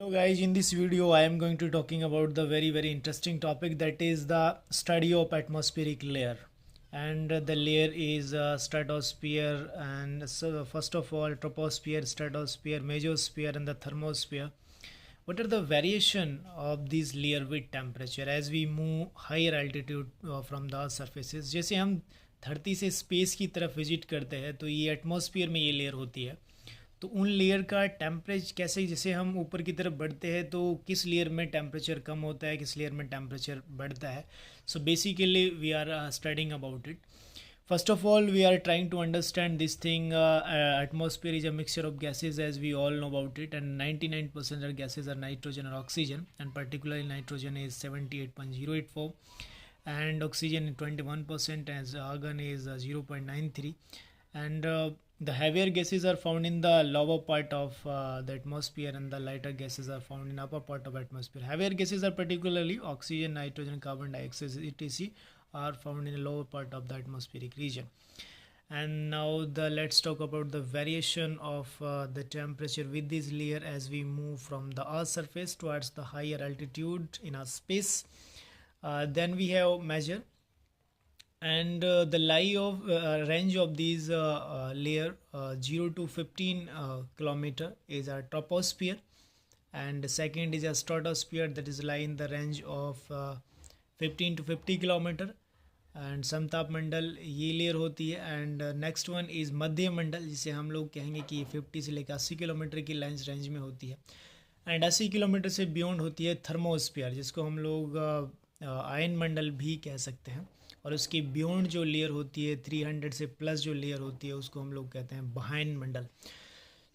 So guys, in this video I am going to talking about the very interesting topic, that is the study of atmospheric layer. And the layer is stratosphere, and so first of all troposphere, stratosphere, mesosphere and the thermosphere. What are the variation of these layer with temperature as we move higher altitude from the surfaces? जैसे हम धरती से space की तरफ visit करते हैं तो ये एटमॉस्फेयर में ये लेयर होती है। तो उन लेयर का टेम्परेचर कैसे, जैसे हम ऊपर की तरफ बढ़ते हैं तो किस लेयर में टेम्परेचर कम होता है, किस लेयर में टेम्परेचर बढ़ता है। So basically we are studying about it. First of all, we are trying to understand this thing. Atmosphere is a mixture of gases, as we all know about it, and 99% of gases are nitrogen or oxygen, and particularly nitrogen is 78.084, and oxygen 21%, as argon is 0.93, and the heavier gases are found in the lower part of the atmosphere, and the lighter gases are found in upper part of atmosphere. Heavier gases are particularly oxygen, nitrogen, carbon dioxide, etc. are found in the lower part of the atmospheric region. And now let's talk about the variation of the temperature with this layer as we move from the earth surface towards the higher altitude in our space. Then we have measure, and the lie of range of these layer 0 to 15 kilometer is a troposphere, and the second is a stratosphere, that is lie in the range of 15 to 50 kilometer, and समताप मंडल ये layer होती है। And next one is मध्य मंडल, जिसे हम लोग कहेंगे कि 50 से लेकर 80 किलोमीटर की रेंज में होती है। एंड 80 किलोमीटर से बियॉन्ड होती है थर्मोस्फीयर, जिसको हम लोग आयन मंडल भी कह सकते हैं। और उसकी बियॉन्ड जो लेयर होती है 300 से प्लस जो लेयर होती है उसको हम लोग कहते हैं बाह्य मंडल।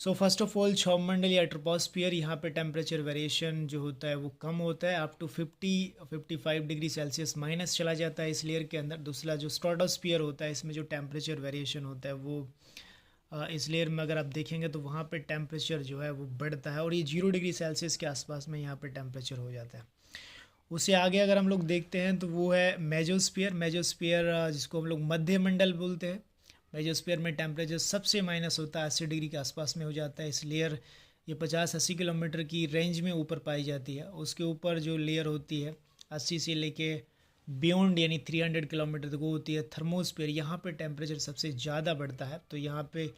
सो फर्स्ट ऑफ ऑल क्षौरमंडल या ट्रोपोस्फियर, यहाँ पे टेम्परेचर वेरिएशन जो होता है वो कम होता है, up to 50-55 degree Celsius minus चला जाता है इस लेयर के अंदर। दूसरा जो स्ट्रेटोस्फियर होता है, इसमें जो टेम्परेचर वेरिएशन होता है वो इस लेयर में अगर आप देखेंगे तो वहाँ पे टेम्परेचर जो है वो बढ़ता है, और ये 0 डिग्री सेल्सियस के आसपास में यहाँ पे टेम्परेचर हो जाता है। उससे आगे अगर हम लोग देखते हैं तो वो है मेजोस्फियर। मेजोस्फियर जिसको हम लोग मध्य मंडल बोलते हैं। मेजोस्फीयर में टेम्परेचर सबसे माइनस होता है 80 डिग्री के आसपास में हो जाता है। इस लेयर ये 50-80 किलोमीटर की रेंज में ऊपर पाई जाती है। उसके ऊपर जो लेयर होती है 80 से लेके बियॉन्ड यानी 300 किलोमीटर तक वो होती है थर्मोस्फीयर। यहाँ पे टेम्परेचर सबसे ज़्यादा बढ़ता है, तो यहाँ पे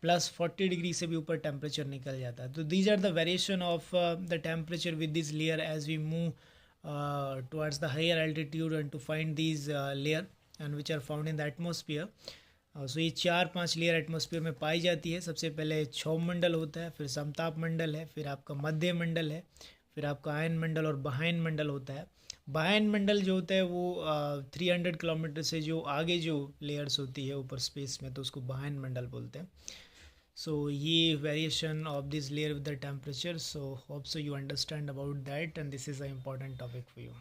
+40 डिग्री से भी ऊपर टेम्परेचर निकल जाता है। तो these are the variation of the temperature with this layer as we move towards the higher altitude and to find these layer and which are found in the atmosphere. So ये 4-5 layer atmosphere में पाई जाती है। सबसे पहले क्षौरमंडल होता है, फिर समताप मंडल है, फिर आपका मध्य मंडल है, फिर आपका आयन मंडल और बाह्य मंडल होता है। बाह्य मंडल जो होता है वो 300 किलोमीटर से जो आगे जो लेयर्स होती है ऊपर स्पेस में, तो उसको बाह्य मंडल बोलते हैं। सो ये variation of this layer with the temperature. So hope so you understand about that, and this is a important topic for you.